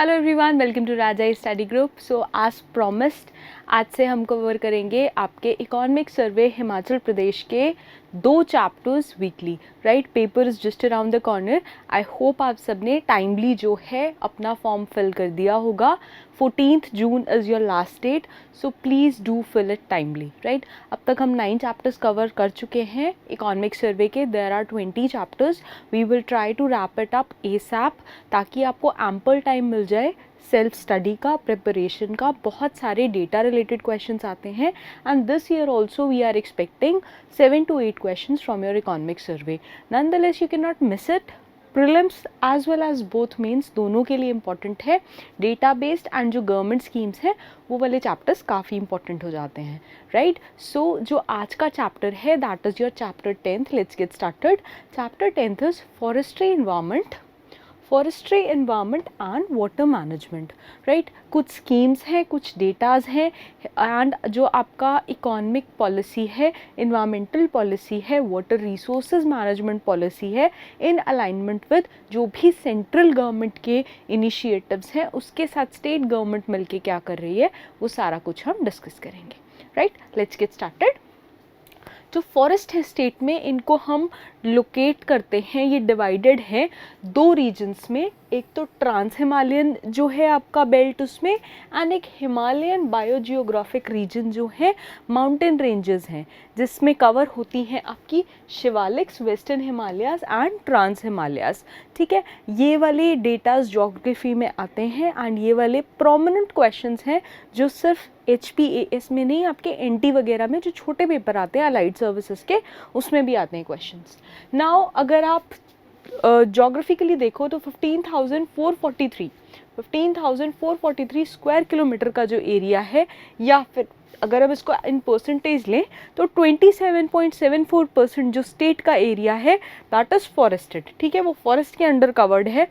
Hello everyone, welcome to Raja study group. So as promised आज से हम कवर करेंगे आपके इकोनॉमिक सर्वे हिमाचल प्रदेश के 2 chapters weekly. Right, paper is just around the corner. I hope आप सबने टाइमली जो है अपना फॉर्म फिल कर दिया होगा। 14th June is your last date, so please do fill it timely. Right, अब तक हम 9 चैप्टर्स कवर कर चुके हैं इकोनॉमिक सर्वे के। There are 20 chapters. We will try to wrap it up ASAP ताकि आपको एम्पल टाइम मिल जाए सेल्फ स्टडी का, प्रिपरेशन का। बहुत सारे डेटा रिलेटेड क्वेश्चंस आते हैं and this year also we are expecting 7 to 8 questions from your economic survey. Nonetheless, you cannot miss it. Prelims as well as both mains दोनों के लिए इम्पॉर्टेंट है। डेटा बेस्ड एंड जो government schemes हैं वो वाले चैप्टर्स काफ़ी important हो जाते हैं। राइट, सो जो आज का चैप्टर है that is your chapter 10th। Let's get started. Chapter 10th is forestry environment and water management. Right, कुछ स्कीम्स हैं, कुछ डेटाज हैं एंड जो आपका इकोनॉमिक पॉलिसी है, इन्वायरमेंटल पॉलिसी है, वाटर रिसोर्सेज मैनेजमेंट पॉलिसी है, इन अलाइनमेंट विद जो भी सेंट्रल गवर्नमेंट के इनिशिएटिव्स हैं उसके साथ स्टेट गवर्नमेंट मिलके क्या कर रही है वो सारा कुछ हम डिस्कस करेंगे। Right, let's get started. जो फॉरेस्ट है स्टेट में, इनको हम लोकेट करते हैं, ये डिवाइडेड है 2 रीजन्स में। एक तो ट्रांस हिमालयन जो है आपका बेल्ट उसमें, एंड एक हिमालयन बायोजियोग्राफिक रीजन जो है, माउंटेन रेंजेस हैं जिसमें कवर होती हैं आपकी Shivaliks, western Himalayas and trans Himalayas. ठीक है, ये वाले डेटाज ज्योग्राफी में आते हैं एंड ये वाले प्रोमिनेंट क्वेश्चंस हैं जो सिर्फ HPAS में नहीं, आपके NT वगैरह में जो छोटे पेपर आते हैं अलाइड सर्विसेज के उसमें भी आते हैं क्वेश्चंस। नाउ अगर आप ज्योग्राफी के लिए देखो तो 15,443 स्क्वायर किलोमीटर का जो एरिया है, या फिर अगर हम इसको इन परसेंटेज लें तो 27.74% जो स्टेट का एरिया है दैट इज़ फॉरेस्टेड। ठीक है, वो फॉरेस्ट के अंडर कवर्ड है।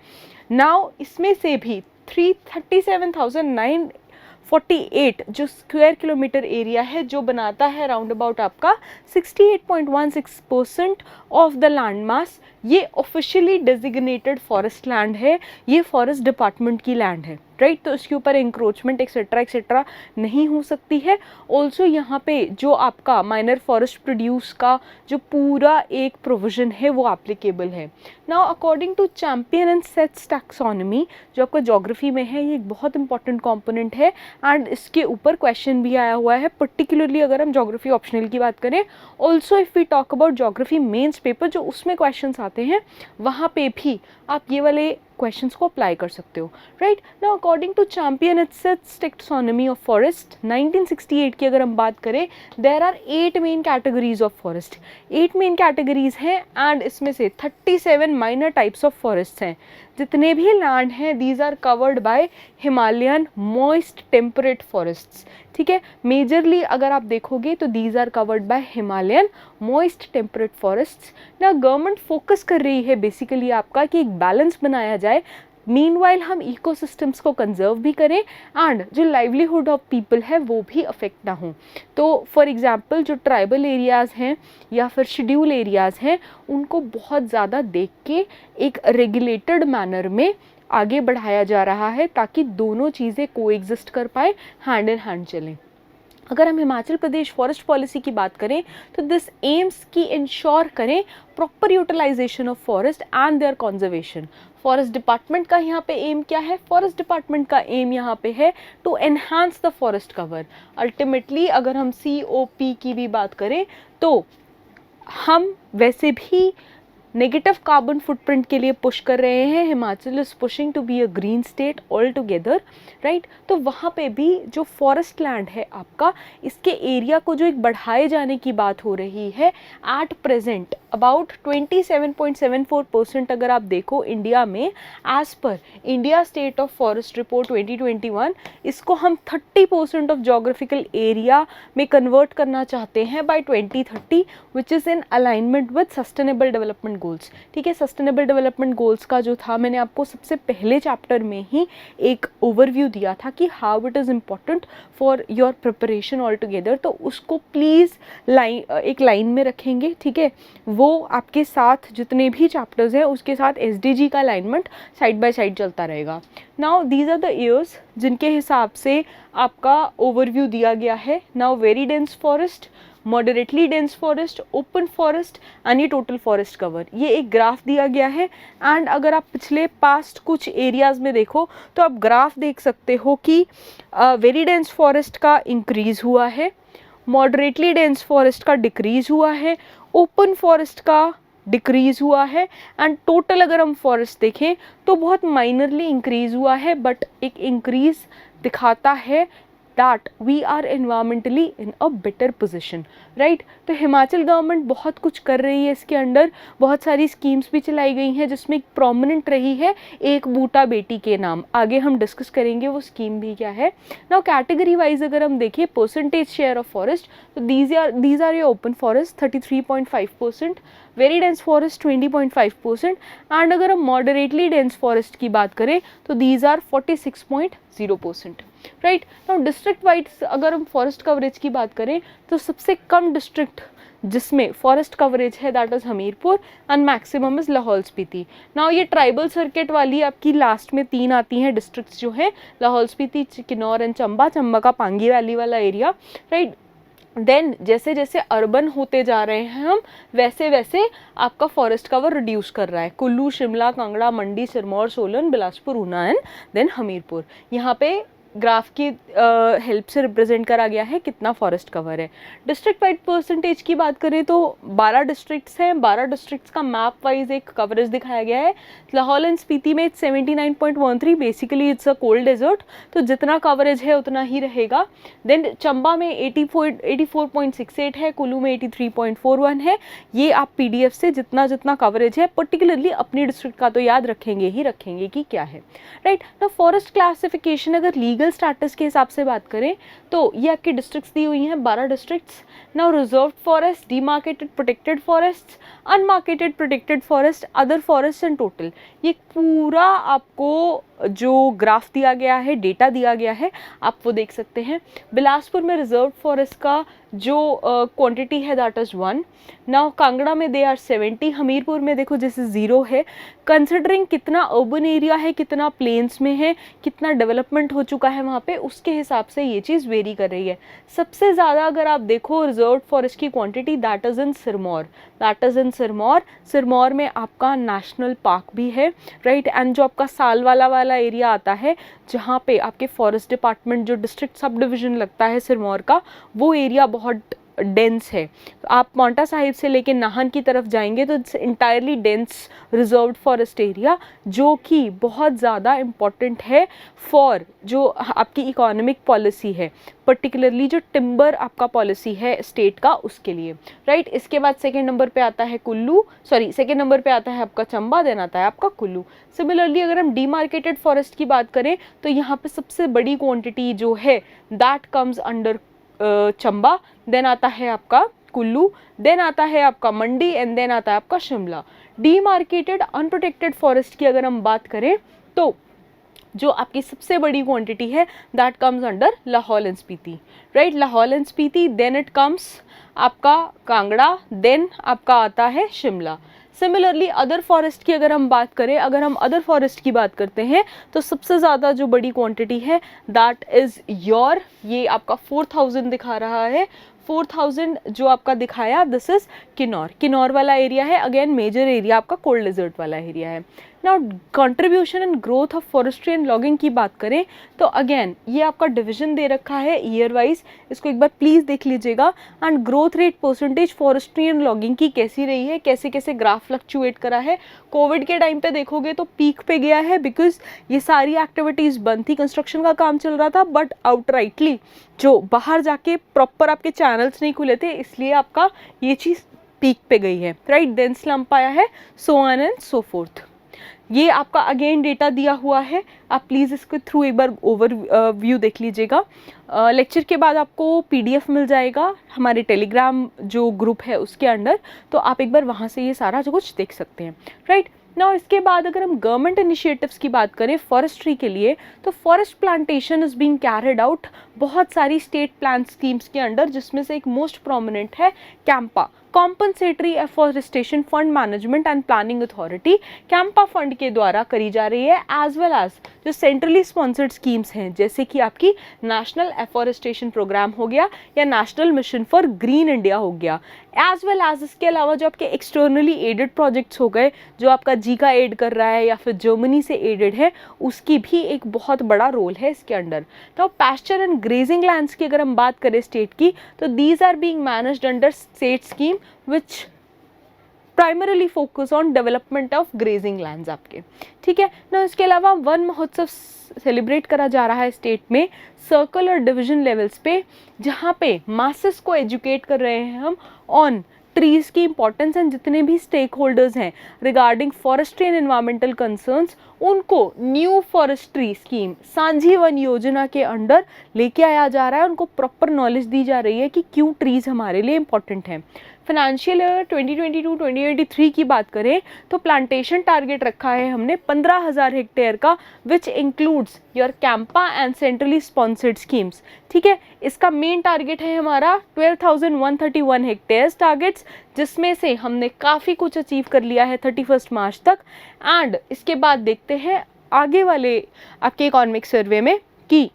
नाउ इसमें से भी 37,948 जो स्क्वायर किलोमीटर एरिया है, जो बनाता है राउंड अबाउट आपका 68.16% ऑफ द लैंड मास, ये ऑफिशियली डेजिग्नेटेड फॉरेस्ट लैंड है, ये फॉरेस्ट डिपार्टमेंट की लैंड है। राइट, तो इसके ऊपर इंक्रोचमेंट एक्सेट्रा नहीं हो सकती है। ऑल्सो यहाँ पे जो आपका माइनर फॉरेस्ट प्रोड्यूस का जो पूरा एक प्रोविजन है वो एप्लीकेबल है। Now according to Champion and Seth's taxonomy जो आपका ज्योग्राफी में है, ये एक बहुत इंपॉर्टेंट कॉम्पोनेंट है एंड इसके ऊपर क्वेश्चन भी आया हुआ है, पर्टिकुलरली अगर हम ज्योग्राफी ऑप्शनल की बात करें। Also if we talk about geography mains paper जो उसमें क्वेश्चन आते हैं, वहाँ पे भी आप ये वाले क्वेश्चंस को अप्लाई कर सकते हो। Right, now according to Champion and Seth's taxonomy of forest 1968 की अगर हम बात करें, there are 8 main categories of forest. 8 main categories हैं एंड इसमें से 37 माइनर टाइप्स ऑफ फॉरेस्ट हैं। जितने भी लैंड हैं these are covered by Himalayan moist temperate forests. ठीक है, मेजरली अगर आप देखोगे तो these are covered by Himalayan moist temperate forests. ना गवर्नमेंट फोकस कर रही है बेसिकली आपका कि एक बैलेंस बनाया जाए, मीनवाइल हम इकोसिस्टम्स को कंजर्व भी करें एंड जो लाइवलीहुड ऑफ पीपल है वो भी अफेक्ट ना हो। तो फॉर एग्जांपल जो ट्राइबल एरियाज़ हैं या फिर शेड्यूल एरियाज़ हैं, उनको बहुत ज़्यादा देख के एक रेगुलेटेड मैनर में आगे बढ़ाया जा रहा है ताकि दोनों चीज़ें कोएग्जिस्ट कर पाए, हैंड इन हैंड चलें। अगर हम हिमाचल प्रदेश फॉरेस्ट पॉलिसी की बात करें तो दिस एम्स की इंश्योर करें proper utilisation of forest and their conservation. Forest department का यहाँ पे एम क्या है? फॉरेस्ट डिपार्टमेंट का एम यहाँ पे है to enhance the forest cover. Ultimately अगर हम COP की भी बात करें तो हम वैसे भी नेगेटिव कार्बन फुटप्रिंट के लिए पुश कर रहे हैं। Himachal is pushing to be a green state all together. Right, तो वहाँ पे भी जो फॉरेस्ट लैंड है आपका, इसके एरिया को जो एक बढ़ाए जाने की बात हो रही है, एट प्रेजेंट अबाउट 27.74% अगर आप देखो इंडिया में as per India state of forest report 2021, इसको हम 30% ऑफ जोग्राफिकल एरिया में कन्वर्ट करना चाहते हैं by 2030, which is in alignment with sustainable development goals, ठीक है। सस्टेनेबल डेवलपमेंट गोल्स का जो था मैंने आपको सबसे पहले चैप्टर में ही एक ओवरव्यू दिया था कि how it is important for your preparation all together, तो उसको प्लीज़ एक लाइन में रखेंगे, ठीक है। वो आपके साथ जितने भी चैप्टर्स हैं उसके साथ SDG का अलाइनमेंट साइड बाय साइड चलता रहेगा। Now these are the years जिनके हिसाब से आपका ओवरव्यू दिया गया है। Now very dense forest, moderately dense forest, open forest and ये टोटल फॉरेस्ट कवर, ये एक ग्राफ दिया गया है। एंड अगर आप पिछले पास्ट कुछ एरियाज़ में देखो तो आप ग्राफ देख सकते हो कि वेरी डेंस फॉरेस्ट का इंक्रीज़ हुआ है, मॉडरेटली डेंस फॉरेस्ट का डिक्रीज़ हुआ है, ओपन फॉरेस्ट का डिक्रीज़ हुआ है एंड टोटल अगर हम फॉरेस्ट देखें तो बहुत माइनरली इंक्रीज़ हुआ है, बट एक इंक्रीज़ दिखाता है that we are environmentally in a better position, right? तो हिमाचल गवर्नमेंट बहुत कुछ कर रही है इसके अंडर, बहुत सारी स्कीम्स भी चलाई गई हैं जिसमें प्रोमिनेंट रही है एक बूटा बेटी के नाम, आगे हम डिस्कस करेंगे वो स्कीम भी क्या है। नाउ कैटेगरी वाइज अगर हम देखें परसेंटेज शेयर ऑफ फॉरेस्ट, तो these are your open forest 33.5%, very dense forest 20.5% and अगर हम मॉडरेटली डेंस फॉरेस्ट की बात करें तो these are 46.0%, right. Now district wise अगर हम फॉरेस्ट कवरेज की बात करें तो सबसे कम डिस्ट्रिक्ट जिसमें फॉरेस्ट कवरेज है that is Hamirpur and maximum is Lahaul Spiti. Now ये ट्राइबल सर्किट वाली आपकी लास्ट में 3 आती हैं डिस्ट्रिक्ट्स जो हैं, लाहौल स्पीति, किन्नौर एंड चंबा का पांगी वैली वाला एरिया, राइट। देन जैसे जैसे अर्बन होते जा रहे हैं हम वैसे वैसे आपका फॉरेस्ट कवर रिड्यूस कर रहा है। कुल्लू, शिमला, कांगड़ा, मंडी, सिरमौर, सोलन, बिलासपुर, ऊना एंड देन हमीरपुर, यहाँ पे ग्राफ की हेल्प से रिप्रेजेंट करा गया है कितना फॉरेस्ट कवर है। डिस्ट्रिक्ट वाइज परसेंटेज की बात करें तो 12 डिस्ट्रिक्ट्स हैं, 12 डिस्ट्रिक्ट्स का मैप वाइज एक कवरेज दिखाया गया है। लाहौल एंड स्पीति में 79.13, basically it's a cold desert, तो जितना कवरेज है उतना ही रहेगा। देन चंबा में 84.68 है, कुल्लू में 83.41 है। ये आप PDF से जितना जितना कवरेज है पर्टिकुलरली अपनी डिस्ट्रिक्ट का तो याद रखेंगे ही रखेंगे कि क्या है, राइट। ना फॉरेस्ट क्लासिफिकेशन अगर लीगल स्टेटस के हिसाब से बात करें तो ये आपकी डिस्ट्रिक्ट्स दी हुई हैं 12 districts. Now reserve forest, demarcated protected forest, undemarcated protected forest, other forest and total, ये पूरा आपको जो ग्राफ दिया गया है, डेटा दिया गया है, आप वो देख सकते हैं। बिलासपुर में रिजर्व फॉरेस्ट का जो क्वांटिटी है दैट इज़ 1। नाउ कांगड़ा में दे आर 70, हमीरपुर में देखो जैसे 0 है। कंसिडरिंग कितना अर्बन एरिया है, कितना प्लेन्स में है, कितना डेवलपमेंट हो चुका है वहाँ पे, उसके हिसाब से ये चीज़ वेरी कर रही है। सबसे ज़्यादा अगर आप देखो रिजर्व फॉरेस्ट की quantity that is in Sirmaur, Sirmaur में आपका नेशनल पार्क भी है, राइट। एंड जो आपका सालवाला वाला एरिया आता है जहाँ पे आपके फॉरेस्ट डिपार्टमेंट जो डिस्ट्रिक्ट सब डिवीज़न लगता है सिरमौर का, वो एरिया बहुत डेंस है। आप मोंटा साहिब से लेके नाहन की तरफ जाएंगे तो it's entirely dense reserved forest area, जो कि बहुत ज़्यादा इम्पॉर्टेंट है फॉर जो आपकी इकोनॉमिक पॉलिसी है, पर्टिकुलरली जो टिम्बर आपका पॉलिसी है स्टेट का उसके लिए, राइट। इसके बाद सेकेंड नंबर पे आता है सेकेंड नंबर पे आता है आपका चंबा, देन आता है आपका कुल्लू। सिमिलरली अगर हम डीमार्केटेड फॉरेस्ट की बात करें तो यहाँ पे सबसे बड़ी क्वांटिटी जो है that comes under Chamba, then आता है आपका कुल्लू, देन आता है आपका मंडी एंड देन आता है आपका शिमला। डीमार्केटेड अनप्रोटेक्टेड फॉरेस्ट की अगर हम बात करें तो जो आपकी सबसे बड़ी क्वांटिटी है that comes under Lahaul and Spiti, right. Lahaul and Spiti, then it comes आपका कांगड़ा, देन आपका आता है शिमला। सिमिलरली अदर फॉरेस्ट की अगर हम बात करें, अगर हम अदर फॉरेस्ट की बात करते हैं तो सबसे ज़्यादा जो बड़ी क्वांटिटी है दैट इज़ योर, ये आपका 4000 दिखा रहा है, 4000 जो आपका दिखाया दिस इज़ किन्नौर वाला एरिया है। अगेन मेजर एरिया आपका कोल्ड डेजर्ट वाला एरिया है। Now contribution and growth of forestry and logging की बात करें तो अगेन ये आपका डिवीजन दे रखा है ईयर वाइज, इसको एक बार प्लीज़ देख लीजिएगा। And growth rate percentage forestry and logging की कैसी रही है, कैसे कैसे ग्राफ फ्लक्चुएट करा है। कोविड के टाइम पे देखोगे तो पीक पे गया है बिकॉज ये सारी एक्टिविटीज़ बंद थी, कंस्ट्रक्शन का काम चल रहा था, बट आउटराइटली जो बाहर जाके प्रॉपर आपके चैनल्स नहीं खुले थे इसलिए आपका ये चीज़ पीक पे गई है, राइट। देन स्लम्प आया है, so on and so fourth. ये आपका अगेन डेटा दिया हुआ है, आप प्लीज़ इसके थ्रू एक बार ओवर व्यू देख लीजिएगा। लेक्चर के बाद आपको पीडीएफ मिल जाएगा हमारे टेलीग्राम जो ग्रुप है उसके अंडर, तो आप एक बार वहाँ से ये सारा जो कुछ देख सकते हैं, राइट। नाउ इसके बाद अगर हम गवर्नमेंट इनिशिएटिव्स की बात करें फॉरेस्ट्री के लिए, तो forest plantation is being carried out बहुत सारी स्टेट प्लान स्कीम्स के अंडर, जिसमें से एक मोस्ट प्रोमिनेंट है Campa, compensatory afforestation fund management and planning authority. CAMPA fund के द्वारा करी जा रही है, एज वेल एज जो सेंट्रली स्पॉन्सर्ड स्कीम्स हैं, जैसे कि आपकी नेशनल एफॉरेस्टेशन प्रोग्राम हो गया या national mission for green India हो गया, एज वेल एज इसके अलावा जो आपके एक्सटर्नली एडेड प्रोजेक्ट्स हो गए, जो आपका जीका एड कर रहा है या फिर जर्मनी से एडेड है, उसकी भी एक बहुत बड़ा रोल है इसके अंडर। तो पैस्चर एंड ग्रेजिंग लैंड्स की अगर हम बात करें स्टेट की, तो these are being managed under state scheme which primarily focus on development of grazing lands आपके, ठीक है ना। इसके अलावा वन महोत्सव सेलिब्रेट करा जा रहा है स्टेट में सर्कल और डिवीजन लेवल्स पे, जहाँ पे मासेस को एजुकेट कर रहे हैं हम ऑन ट्रीज की इंपॉर्टेंस एंड जितने भी स्टेक होल्डर्स हैं regarding forestry and environmental concerns, उनको न्यू फॉरेस्ट्री स्कीम सांझी वन योजना के अंडर लेके आया जा रहा है, उनको प्रॉपर नॉलेज दी जा रही है कि क्यों ट्रीज हमारे लिए इंपॉर्टेंट हैं। फाइनेंशियल ईयर 2022-2023 की बात करें तो प्लांटेशन टारगेट रखा है हमने 15,000 हेक्टेयर का, which includes your Campa and centrally sponsored schemes, ठीक है। इसका मेन टारगेट है हमारा 12,131 हेक्टेयर्स टारगेट्स, जिसमें से हमने काफ़ी कुछ अचीव कर लिया है 31 मार्च तक। एंड इसके बाद देखते हैं आगे वाले आपके इकोनॉमिक सर्वे में कि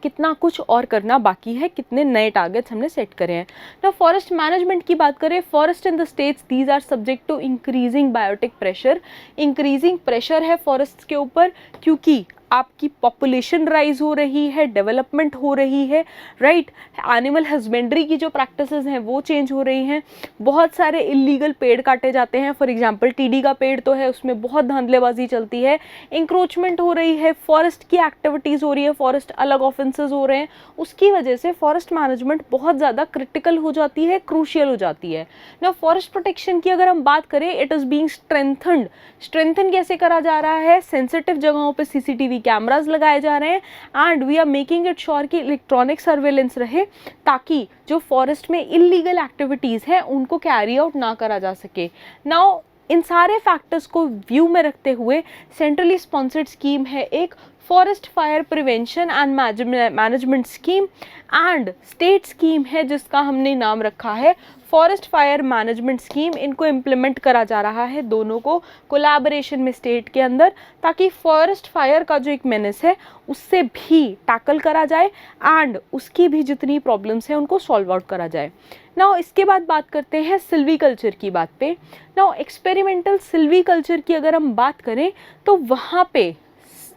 कितना कुछ और करना बाकी है, कितने नए टारगेट्स हमने सेट करे हैं। ना फॉरेस्ट मैनेजमेंट की बात करें, forest in the states these are subject to increasing biotic pressure. Increasing pressure है फॉरेस्ट के ऊपर, क्योंकि आपकी पॉपुलेशन राइज हो रही है, डेवलपमेंट हो रही है, राइट। एनिमल हस्बेंड्री की जो प्रैक्टिसेस हैं वो चेंज हो रही हैं, बहुत सारे इलीगल पेड़ काटे जाते हैं, फॉर एग्जांपल टीडी का पेड़ तो है, उसमें बहुत धांधलेबाजी चलती है, इंक्रोचमेंट हो रही है, फॉरेस्ट की एक्टिविटीज़ हो रही है, फॉरेस्ट अलग ऑफेंसेस हो रहे हैं, उसकी वजह से फॉरेस्ट मैनेजमेंट बहुत ज़्यादा क्रिटिकल हो जाती है, क्रूशियल हो जाती है ना। फॉरेस्ट प्रोटेक्शन की अगर हम बात करें, इट इज़ बीइंग स्ट्रेंथन कैसे करा जा रहा है, सेंसिटिव जगहों पर CCTV कैमरास लगाए जा रहे हैं and we are making it sure कि इलेक्ट्रॉनिक सर्वेलेंस रहे, ताकि जो फॉरेस्ट में इलीगल एक्टिविटीज़ हैं उनको कैरी आउट ना करा जा सके। नाउ इन सारे फैक्टर्स को व्यू में रखते हुए सेंट्रली स्पॉन्सर्ड स्कीम है एक forest fire prevention and management scheme, and state scheme है जिसका हमने नाम रखा है फॉरेस्ट फायर मैनेजमेंट स्कीम। इनको इम्प्लीमेंट करा जा रहा है दोनों को कोलैबोरेशन में स्टेट के अंदर, ताकि फॉरेस्ट फायर का जो एक मेनेस है उससे भी टैकल करा जाए एंड उसकी भी जितनी प्रॉब्लम्स हैं उनको सॉल्व आउट करा जाए। नाउ इसके बाद बात करते हैं सिल्वीकल्चर की बात पे। नाउ एक्सपेरिमेंटल सिल्वीकल्चर की अगर हम बात करें तो वहाँ पे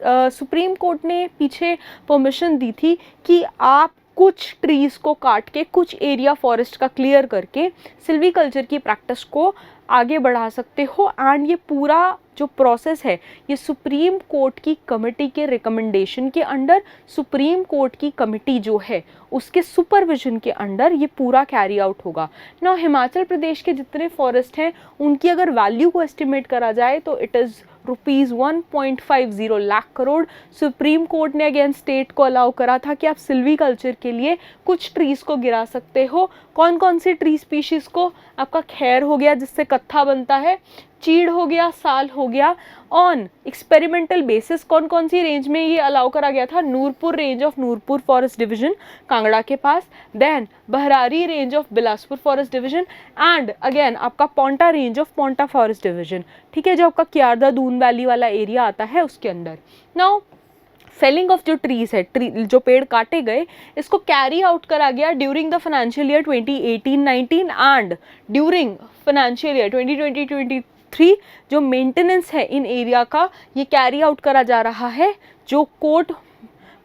सुप्रीम कोर्ट ने पीछे परमिशन दी थी कि आप कुछ ट्रीज़ को काट के कुछ एरिया फॉरेस्ट का क्लियर करके सिल्वीकल्चर की प्रैक्टिस को आगे बढ़ा सकते हो, एंड ये पूरा जो प्रोसेस है ये सुप्रीम कोर्ट की कमेटी के रिकमेंडेशन के अंडर, सुप्रीम कोर्ट की कमेटी जो है उसके सुपरविजन के अंडर ये पूरा कैरी आउट होगा ना। हिमाचल प्रदेश के जितने फॉरेस्ट हैं उनकी अगर वैल्यू को एस्टिमेट करा जाए तो it is ₹1.50 lakh crore. Supreme court ने अगेन स्टेट को अलाउ करा था कि आप सिल्वीकल्चर के लिए कुछ ट्रीज़ को गिरा सकते हो। कौन कौन सी ट्री स्पीशीज़ को? आपका खैर हो गया जिससे कत्था बनता है, चीड़ हो गया, साल हो गया। ऑन एक्सपेरिमेंटल बेसिस कौन कौन सी रेंज में ये अलाउ करा गया था? Nurpur range of Nurpur forest division Kangra के पास, then Bharari range of Bilaspur forest division, and again आपका Paonta range of Paonta forest division, ठीक है, जो आपका क्यारदा दून वैली वाला एरिया आता है उसके अंदर। नाउ फेलिंग ऑफ जो ट्रीज है, जो पेड़ काटे गए, इसको कैरी आउट करा गया during the financial year 2018-19 and during financial year 2020-2023 जो मेंटेनेंस है इन एरिया का ये कैरी आउट करा जा रहा है जो कोर्ट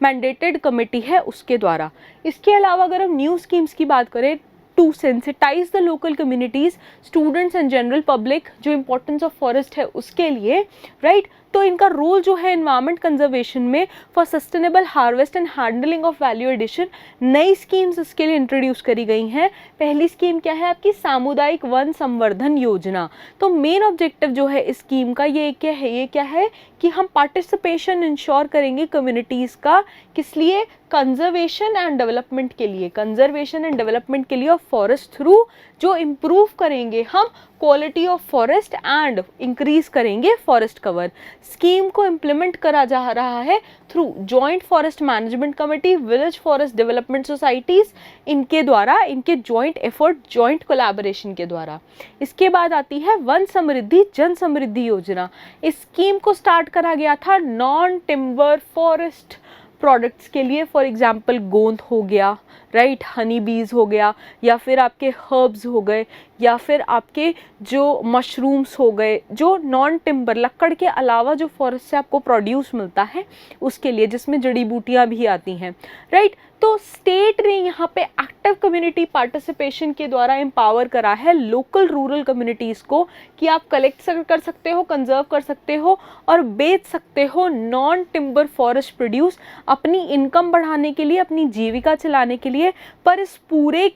मैंडेटेड कमेटी है उसके द्वारा। इसके अलावा अगर हम न्यू स्कीम्स की बात करें, to sensitise the local communities, students and general public, जो इम्पोर्टेंस ऑफ फॉरेस्ट है उसके लिए, राइट। तो इनका रोल जो है एनवायरमेंट कंजर्वेशन में for sustainable harvest and handling of value addition, नई स्कीम्स इसके लिए इंट्रोड्यूस करी गई हैं। पहली स्कीम क्या है आपकी, सामुदायिक वन संवर्धन योजना। तो मेन ऑब्जेक्टिव जो है इस स्कीम का ये क्या है कि हम पार्टिसिपेशन इंश्योर करेंगे कम्युनिटीज़ का, किस लिए, कंजर्वेशन एंड डेवलपमेंट के लिए, कंजर्वेशन एंड डेवलपमेंट के लिए ऑफ फॉरेस्ट थ्रू जो इम्प्रूव करेंगे हम quality of forest and increase करेंगे फॉरेस्ट कवर। स्कीम को इम्प्लीमेंट करा जा रहा है through joint forest management committee, village forest development societies, इनके द्वारा, इनके जॉइंट एफर्ट, जॉइंट कोलैबोरेशन के द्वारा। इसके बाद आती है वन समृद्धि जन समृद्धि योजना। इस स्कीम को स्टार्ट करा गया था नॉन टिम्बर फॉरेस्ट प्रोडक्ट्स के लिए, फॉर एग्जाम्पल गोंद हो गया, राइट, हनी बीज हो गया, या फिर आपके हर्ब्स हो गए, या फिर आपके जो मशरूम्स हो गए, जो नॉन टिम्बर लकड़ के अलावा जो फॉरेस्ट से आपको प्रोड्यूस मिलता है उसके लिए, जिसमें जड़ी बूटियाँ भी आती हैं, राइट। तो स्टेट ने यहाँ पे एक्टिव कम्युनिटी पार्टिसिपेशन के द्वारा एम्पावर करा है लोकल रूरल कम्युनिटीज़ को कि आप कलेक्ट कर सकते हो, कंजर्व कर सकते हो और बेच सकते हो नॉन टिम्बर फॉरेस्ट प्रोड्यूस अपनी इनकम बढ़ाने के लिए, अपनी जीविका चलाने के लिए। पर इस पूरे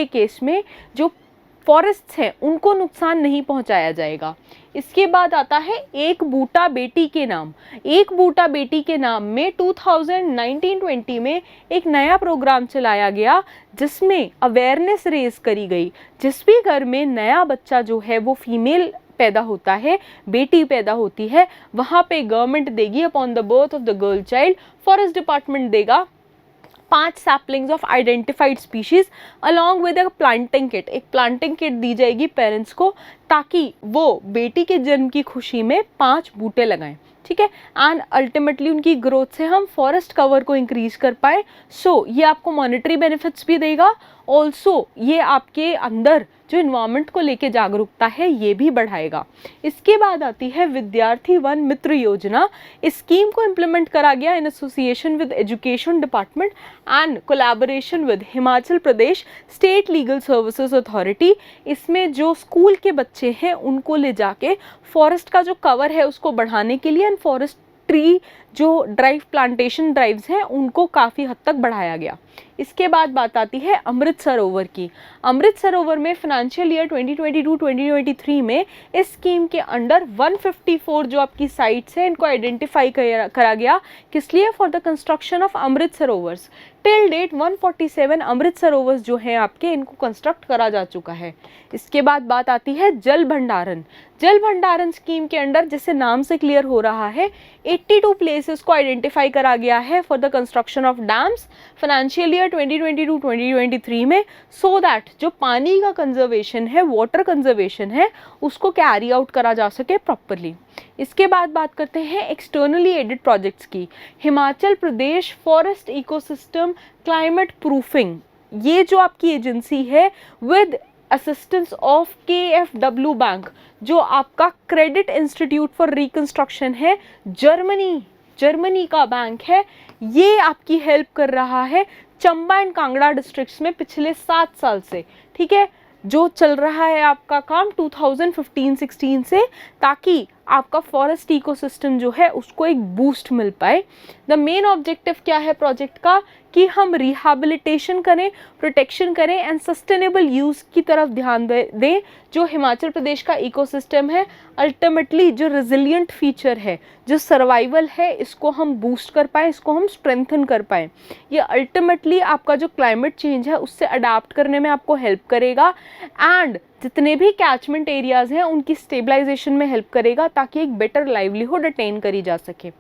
केस में जो फॉरेस्ट्स हैं उनको नुकसान नहीं पहुंचाया जाएगा। इसके बाद आता है एक बूटा बेटी के नाम। एक बूटा बेटी के नाम में 2019-20 में एक नया प्रोग्राम चलाया गया जिसमें अवेयरनेस रेज करी गई। जिस भी घर में नया बच्चा जो है वो फीमेल पैदा होता है, बेटी पैदा होती है, वहाँ पे गवर्नमेंट देगी upon the birth of the girl child, forest department देगा 5 saplings of identified species along with a planting kit. एक प्लांटिंग किट दी जाएगी पेरेंट्स को ताकि वो बेटी के जन्म की खुशी में 5 बूटे लगाएं, ठीक है, एंड अल्टीमेटली उनकी ग्रोथ से हम फॉरेस्ट कवर को इंक्रीज कर पाए। सो ये आपको मॉनेटरी बेनिफिट्स भी देगा, ऑल्सो ये आपके अंदर जो इन्वायरमेंट को लेके जागरूकता है ये भी बढ़ाएगा। इसके बाद आती है विद्यार्थी वन मित्र योजना। इस स्कीम को इम्प्लीमेंट करा गया in association with education department and collaboration with Himachal Pradesh state legal services authority. इसमें जो स्कूल के बच्चे हैं उनको ले जाके फॉरेस्ट का जो कवर है उसको बढ़ाने के लिए एंड फॉरेस्ट ट्री जो ड्राइव प्लांटेशन ड्राइव्स हैं उनको काफ़ी हद तक बढ़ाया गया। इसके बाद बात आती है अमृत सरोवर की। अमृत सरोवर में फाइनेंशियल ईयर 2022-2023 में इस स्कीम के अंडर 154 जो आपकी साइट्स हैं इनको आइडेंटिफाई करा गया, किस लिए, for the construction of Amrit Sarovars. Till date 147 Amrit Sarovars जो हैं आपके, इनको कंस्ट्रक्ट करा जा चुका है। इसके बाद बात आती है जल भंडारण। जल भंडारण स्कीम के अंडर, जिससे नाम से क्लियर हो रहा है, 82 प्लेसेस को आइडेंटिफाई करा गया है for the construction of dams financial year 2022-2023 में, सो दैट जो पानी का कंजर्वेशन है, वाटर कंजर्वेशन है, उसको कैरी आउट करा जा सके प्रॉपरली। इसके बाद बात करते हैं एक्सटर्नली एडेड प्रोजेक्ट्स की। Himachal Pradesh forest ecosystem climate proofing, ये जो आपकी एजेंसी है with assistance of KfW bank, जो आपका क्रेडिट इंस्टीट्यूट फॉर रिकंस्ट्रक्शन है, जर्मनी का बैंक है, ये आपकी हेल्प कर रहा है चंबा एंड कांगड़ा डिस्ट्रिक्ट्स में पिछले 7 साल से, ठीक है, जो चल रहा है आपका काम 2015-16 से, ताकि आपका फॉरेस्ट इकोसिस्टम जो है उसको एक बूस्ट मिल पाए। द मेन ऑब्जेक्टिव क्या है प्रोजेक्ट का, कि हम रिहैबिलिटेशन करें, प्रोटेक्शन करें एंड सस्टेनेबल यूज़ की तरफ ध्यान दें। जो हिमाचल प्रदेश का इकोसिस्टम है, अल्टीमेटली जो रेजिलिएंट फीचर है, जो सर्वाइवल है, इसको हम बूस्ट कर पाएँ, इसको हम स्ट्रेंथन कर पाएँ। ये अल्टीमेटली आपका जो क्लाइमेट चेंज है उससे अडाप्ट करने में आपको हेल्प करेगा एंड जितने भी कैचमेंट एरियाज़ हैं उनकी स्टेबलाइजेशन में हेल्प करेगा, ताकि एक बेटर लाइवलीहुड अटेन करी जा सके।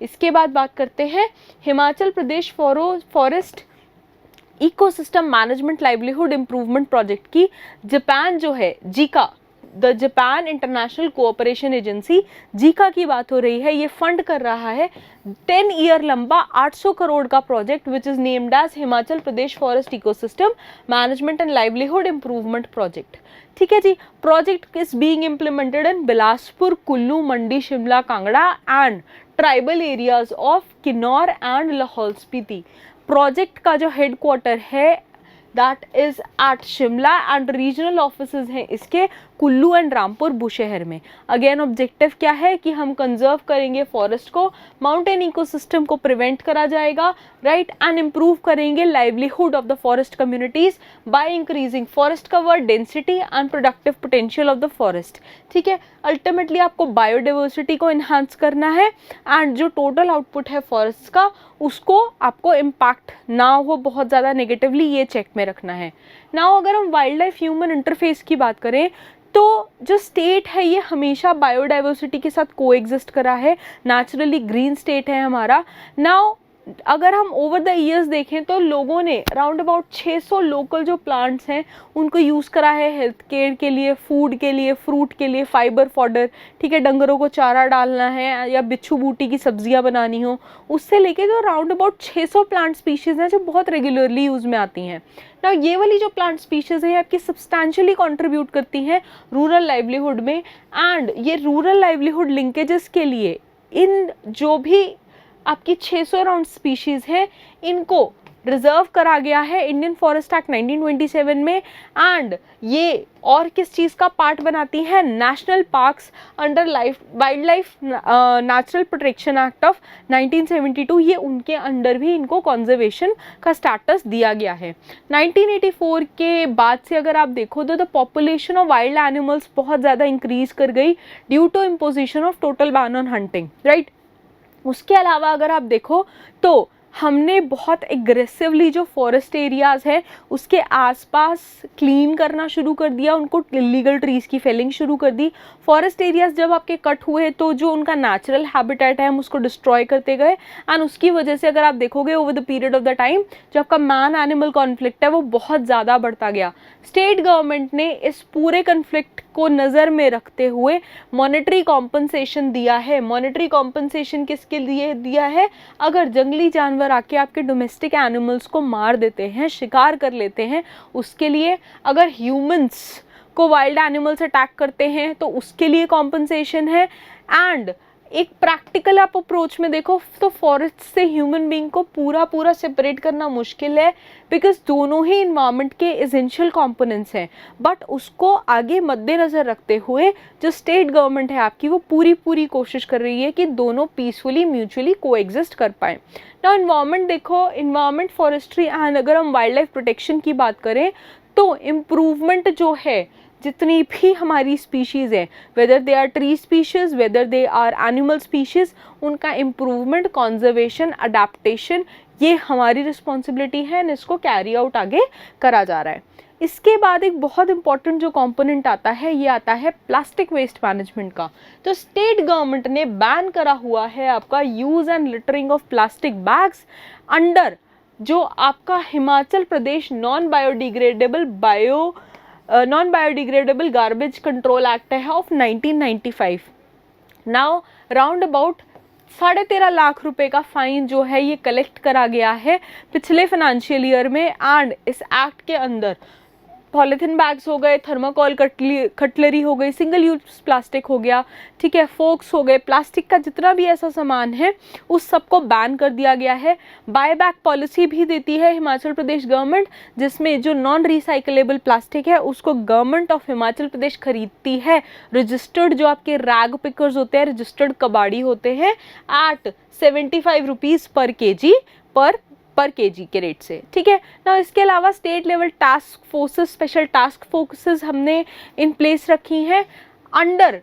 इसके बाद बात करते हैं Himachal Pradesh forest ecosystem management livelihood improvement project की। जापान जो है, JICA, the Japan International Cooperation Agency, JICA की बात हो रही है, ये फंड कर रहा है 10 ईयर लंबा 800 करोड़ का project which is named as Himachal Pradesh forest ecosystem management and livelihood improvement project. ठीक है जी। Project is being implemented in Bilaspur, Kullu, Mandi, Shimla, Kangra and tribal areas of Kinnaur and Lahaul Spiti. Project का जो हेडक्वार्टर है that is at Shimla and regional offices हैं इसके कुल्लू एंड रामपुर बुशहर में। Again objective क्या है कि हम कंजर्व करेंगे फॉरेस्ट को, माउंटेन इकोसिस्टम को प्रिवेंट करा जाएगा, राइट, एंड इम्प्रूव करेंगे livelihood of the forest communities by increasing forest cover, density and productive potential of the forest. ठीक है, अल्टीमेटली आपको बायोडाइवर्सिटी को इन्हांस करना है एंड जो टोटल आउटपुट है फॉरेस्ट का उसको आपको इम्पैक्ट ना हो बहुत ज़्यादा नेगेटिवली, ये चेक में रखना है। नाउ अगर हम वाइल्ड लाइफ ह्यूमन इंटरफेस की बात करें तो जो स्टेट है ये हमेशा बायोडाइवर्सिटी के साथ कोएग्जिस्ट करा है, नेचुरली ग्रीन स्टेट है हमारा। नाउ अगर हम ओवर द ईयर्स देखें तो लोगों ने अराउंड अबाउट 600 लोकल जो प्लांट्स हैं उनको यूज़ करा है हेल्थ केयर के लिए, फूड के लिए, फ्रूट के लिए, फाइबर फॉडर, ठीक है, डंगरों को चारा डालना है या बिच्छू बूटी की सब्जियां बनानी हो, उससे लेके जो अराउंड अबाउट 600 प्लांट स्पीशीज़ हैं जो बहुत रेगुलरली यूज़ में आती हैं। ना ये वाली जो प्लांट स्पीशीज़ हैं आपकी सब्सटैंशियली कंट्रीब्यूट करती हैं रूरल लाइवलीहुड में, एंड ये रूरल लाइवलीहुड लिंकेजेस के लिए इन जो भी आपकी 600 अराउंड स्पीशीज़ हैं इनको रिजर्व करा गया है इंडियन फॉरेस्ट एक्ट 1927 में। एंड ये और किस चीज़ का पार्ट बनाती है, national parks under wild life natural protection act of 1972, ये उनके अंडर भी इनको कंजर्वेशन का स्टेटस दिया गया है। 1984 के बाद से अगर आप देखो तो the population of wild animals बहुत ज़्यादा इंक्रीज कर गई due to imposition of total ban on hunting, right. उसके अलावा अगर आप देखो तो हमने बहुत एग्रेसिवली जो फॉरेस्ट एरियाज़ हैं उसके आसपास क्लीन करना शुरू कर दिया, उनको इलीगल ट्रीज़ की फेलिंग शुरू कर दी। फॉरेस्ट एरियाज़ जब आपके कट हुए तो जो उनका नेचुरल हैबिटेट है हम उसको डिस्ट्रॉय करते गए, एंड उसकी वजह से अगर आप देखोगे over the period of the time जो आपका मैन एनिमल कॉन्फ्लिक्ट है वो बहुत ज़्यादा बढ़ता गया। स्टेट गवर्नमेंट ने इस पूरे कन्फ्लिक्ट को नज़र में रखते हुए मॉनेटरी कॉम्पनसेशन दिया है। मॉनेटरी कॉम्पनसेशन किसके लिए दिया है, अगर जंगली जानवर आके आपके डोमेस्टिक एनिमल्स को मार देते हैं, शिकार कर लेते हैं, उसके लिए। अगर ह्यूमंस को वाइल्ड एनिमल्स अटैक करते हैं तो उसके लिए कॉम्पनसेशन है। एंड एक प्रैक्टिकल आप अप्रोच में देखो तो फॉरेस्ट से ह्यूमन बीइंग को पूरा सेपरेट करना मुश्किल है, बिकॉज दोनों ही इन्वायरमेंट के एसेंशियल कंपोनेंट्स हैं। बट उसको आगे मद्देनज़र रखते हुए जो स्टेट गवर्नमेंट है आपकी वो पूरी कोशिश कर रही है कि दोनों पीसफुली म्यूचुअली कोएग्जिस्ट कर पाएँ। ना इन्वायरमेंट देखो, इन्वायरमेंट, फॉरेस्ट्री एंड अगर हम वाइल्ड लाइफ प्रोटेक्शन की बात करें तो इम्प्रूवमेंट जो है जितनी भी हमारी स्पीशीज़ हैं, whether they are tree species, whether they are animal species, उनका इम्प्रूवमेंट, कंजर्वेशन, अडेप्टेशन, ये हमारी रिस्पॉन्सिबिलिटी है एंड इसको कैरी आउट आगे करा जा रहा है। इसके बाद एक बहुत इंपॉर्टेंट जो कंपोनेंट आता है ये आता है प्लास्टिक वेस्ट मैनेजमेंट का। तो स्टेट गवर्नमेंट ने बैन करा हुआ है आपका use and littering of plastic bags under जो आपका Himachal Pradesh non biodegradable garbage control act है of 1995। Now round about 13.5 lakh रुपए का फाइन जो है ये कलेक्ट करा गया है पिछले फाइनेंशियल ईयर में। एंड इस एक्ट के अंदर पॉलीथीन बैग्स हो गए, थर्माकोल कटलरी हो गई, सिंगल यूज प्लास्टिक हो गया, ठीक है, फोक्स हो गए, प्लास्टिक का जितना भी ऐसा सामान है उस सबको बैन कर दिया गया है। बाय बैक पॉलिसी भी देती है हिमाचल प्रदेश गवर्नमेंट, जिसमें जो नॉन रिसाइकलेबल प्लास्टिक है उसको गवर्नमेंट ऑफ हिमाचल प्रदेश खरीदती है। रजिस्टर्ड जो आपके रैग पिकर्स होते हैं, रजिस्टर्ड कबाड़ी होते हैं, एट 75 रुपीज़ पर केजी पर केजी के रेट से, ठीक है ना। इसके अलावा state level task forces, special task forces हमने इन प्लेस रखी हैं अंडर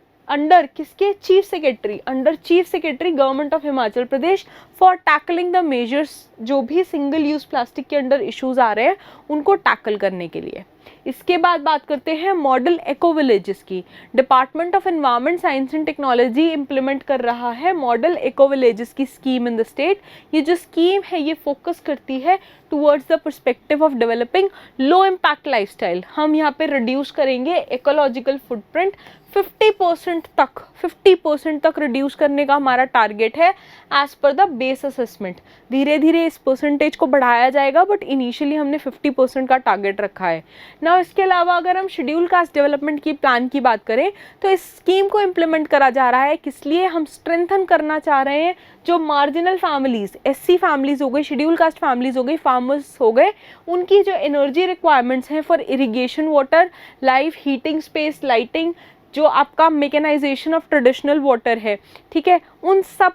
किसके, chief secretary, under chief secretary government of Himachal Pradesh for tackling the measures, जो भी सिंगल यूज प्लास्टिक के अंडर इश्यूज आ रहे हैं उनको टैकल करने के लिए। इसके बाद बात करते हैं मॉडल एको विलेजेस की। Department of environment, science and technology implement कर रहा है मॉडल एको विलेजेस की स्कीम इन द स्टेट। ये जो स्कीम है ये फोकस करती है towards the perspective of developing low impact lifestyle. हम यहाँ पे रिड्यूस करेंगे इकोलॉजिकल फुटप्रिंट 50% तक रिड्यूस करने का हमारा टारगेट है as per the base assessment. धीरे धीरे इस परसेंटेज को बढ़ाया जाएगा, बट इनिशियली हमने 50% का टारगेट रखा है। नाउ ना इसके अलावा अगर हम शेड्यूल कास्ट डेवलपमेंट की प्लान की बात करें तो इस स्कीम को इम्प्लीमेंट करा जा रहा है, किस लिए? हम स्ट्रेंथन करना चाह रहे हैं जो मार्जिनल फैमिलीज, एससी फैमिलीज हो गई, शेड्यूल कास्ट फैमिलीज हो गई, फार्मर्स हो गए, उनकी जो एनर्जी रिक्वायरमेंट्स हैं for irrigation water, life, heating space, lighting, जो आपका मेकेनाइजेशन ऑफ ट्रेडिशनल वाटर है, ठीक है, उन सब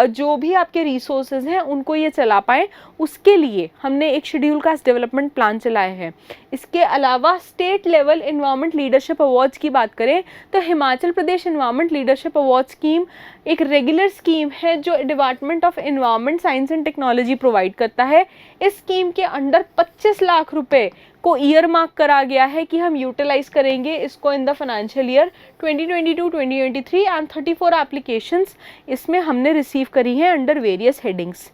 जो भी आपके रिसोर्सेज हैं उनको ये चला पाए, उसके लिए हमने एक शेड्यूल कास्ट डेवलपमेंट प्लान चलाया है। इसके अलावा state level environment leadership awards की बात करें तो Himachal Pradesh environment leadership award scheme एक रेगुलर स्कीम है जो department of environment science and technology provide करता है। इस स्कीम के अंडर 25 लाख रुपए को ईयर मार्क करा गया है कि हम यूटिलाइज करेंगे इसको in the financial year 2022-2023 and 34 applications इसमें हमने रिसीव करी हैं अंडर वेरियस हेडिंग्स।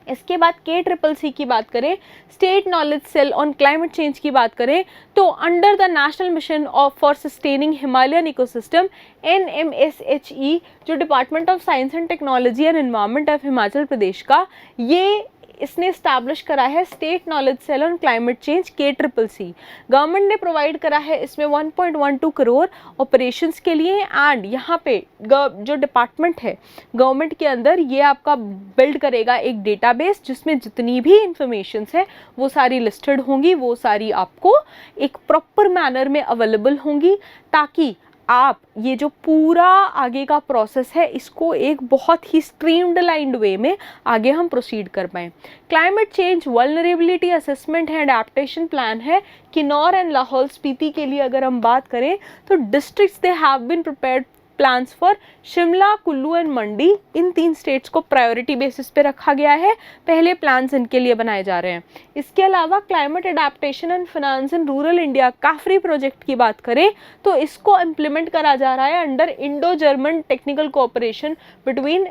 इसके बाद KCCC की बात करें, state knowledge cell on climate change की बात करें तो under the national mission of for sustaining Himalayan ecosystem NMSHE जो department of science and technology and environment of Himachal Pradesh का ये इसने इस्टेब्लिश करा है state knowledge cell on climate change KCCC। Government ने प्रोवाइड करा है इसमें 1.12 करोड़ ऑपरेशंस के लिए एंड यहाँ पे जो डिपार्टमेंट है गवर्नमेंट के अंदर ये आपका बिल्ड करेगा एक डेटाबेस जिसमें जितनी भी इंफॉर्मेशंस है वो सारी लिस्टेड होंगी, वो सारी आपको एक प्रॉपर मैनर में अवेलेबल होंगी ताकि आप ये जो पूरा आगे का प्रोसेस है इसको एक बहुत ही स्ट्रीमलाइंड वे में आगे हम प्रोसीड कर पाएँ। क्लाइमेट चेंज वल्नरेबिलिटी असेसमेंट है, एडेप्टेशन प्लान है किन्नौर एंड लाहौल स्पीति के लिए अगर हम बात करें तो districts they have been prepared plans for Shimla, Kullu and Mandi, in 3 states को प्रायोरिटी बेसिस पे रखा गया है, पहले प्लान्स इनके लिए बनाए जा रहे हैं। इसके अलावा climate adaptation and finance in rural India CAFRI project की बात करें तो इसको इम्प्लीमेंट करा जा रहा है under Indo German technical cooperation between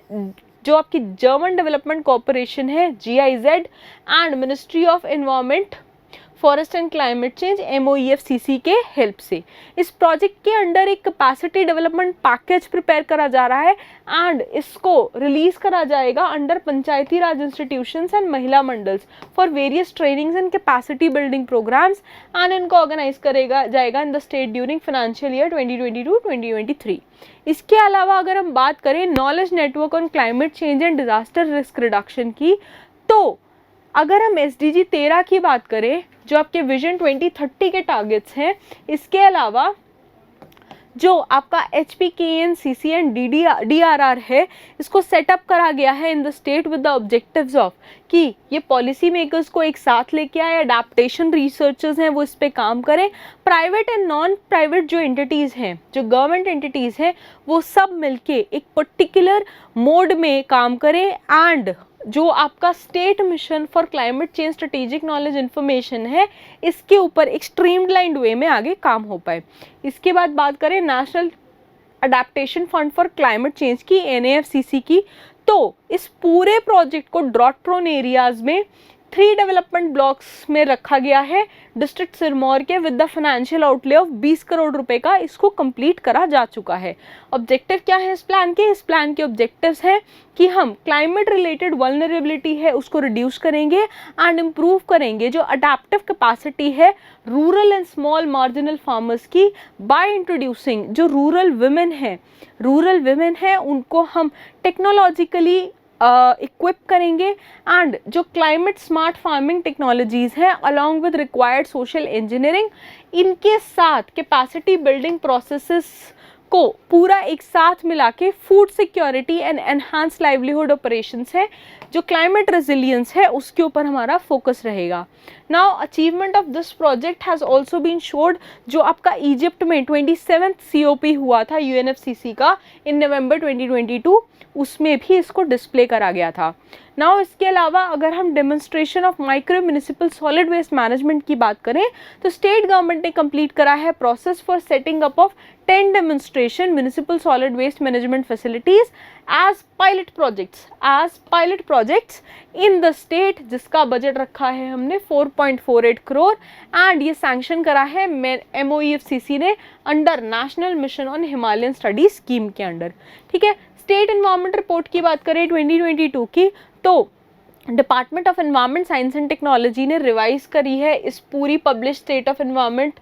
जो आपकी जर्मन डेवलपमेंट कॉर्पोरेशन है GIZ and ministry of environment forest and climate change MOEFCC के हेल्प से। इस प्रोजेक्ट के अंडर एक कैपेसिटी डेवलपमेंट पैकेज प्रिपेयर करा जा रहा है एंड इसको रिलीज करा जाएगा under panchayati raj institutions and Mahila Mandals for various trainings and capacity building programmes and इनको ऑर्गेनाइज करेगा जाएगा in the state during financial year 2022-2023। इसके अलावा अगर हम बात करें knowledge network on climate change and disaster risk reduction की तो अगर हम SDG 13 की बात करें जो आपके विजन 2030 के टारगेट्स हैं, इसके अलावा जो आपका HPKNCC एंड DRR है इसको सेटअप करा गया है इन the state with the objectives of कि ये पॉलिसी मेकर्स को एक साथ लेके आए, अडेप्टेशन रिसर्चर्स हैं वो इस पे काम करें, प्राइवेट एंड नॉन प्राइवेट जो एंटिटीज़ हैं, जो गवर्नमेंट एंटिटीज़ हैं वो सब मिलके एक पर्टिकुलर मोड में काम करें एंड जो आपका state mission for climate change strategic knowledge information है इसके ऊपर एक स्ट्रीमलाइंड वे में आगे काम हो पाए। इसके बाद बात करें national adaptation fund for climate change की NAFCC की तो इस पूरे प्रोजेक्ट को ड्रॉट प्रोन एरियाज में 3 डेवलपमेंट ब्लॉक्स में रखा गया है डिस्ट्रिक्ट सिरमौर के with the financial outlay of 20 crore रुपए का इसको कंप्लीट करा जा चुका है। ऑब्जेक्टिव क्या है इस प्लान के? इस प्लान के ऑब्जेक्टिव्स हैं कि हम क्लाइमेट रिलेटेड वल्नरेबिलिटी है उसको रिड्यूस करेंगे एंड इम्प्रूव करेंगे जो अडेप्टिव कैपेसिटी है rural and small marginal farmers की बाय इंट्रोड्यूसिंग जो रूरल विमेन हैं उनको हम टेक्नोलॉजिकली इक्विप करेंगे एंड जो क्लाइमेट स्मार्ट फार्मिंग टेक्नोलॉजीज हैं along with required social engineering इनके साथ कैपेसिटी बिल्डिंग प्रोसेसेस को पूरा एक साथ मिला के food security and enhance livelihood operations है जो क्लाइमेट रेजिलियंस है उसके ऊपर हमारा फोकस रहेगा। Now achievement of this project has also been showed जो आपका इजिप्ट में 27th COP हुआ था UNFCCC का इन नवंबर 2022 उसमें भी इसको डिस्प्ले करा गया था। नाउ इसके अलावा अगर हम demonstration of micro municipal solid waste management की बात करें तो स्टेट गवर्नमेंट ने कंप्लीट करा है process for setting up of 10 demonstration municipal solid waste management facilities as pilot projects in the state जिसका बजट रखा है हमने 4.48 करोड़ एंड ये सैंक्शन करा है MOEFCC ने under national mission on Himalayan studies scheme के अंडर। ठीक है, स्टेट एनवायरनमेंट रिपोर्ट की बात करें 2022 की तो department of environment science and technology ने रिवाइज करी है इस पूरी पब्लिश स्टेट ऑफ एनवायरनमेंट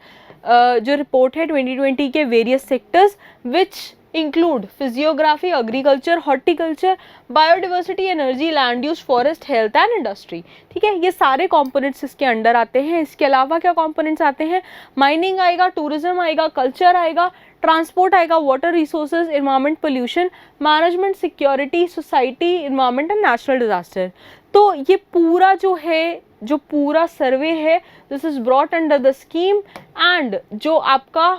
जो रिपोर्ट है 2020 के various sectors which include physiography, agriculture, horticulture, biodiversity, energy, land use, forest, health and industry. ठीक है, ये सारे कंपोनेंट्स इसके अंडर आते हैं। इसके अलावा क्या कंपोनेंट्स आते हैं? माइनिंग आएगा, टूरिज्म आएगा, कल्चर आएगा, ट्रांसपोर्ट आएगा, water resources, environment, pollution, management, security, society, environment and natural disaster. तो ये पूरा जो पूरा सर्वे है this is brought under the scheme and जो आपका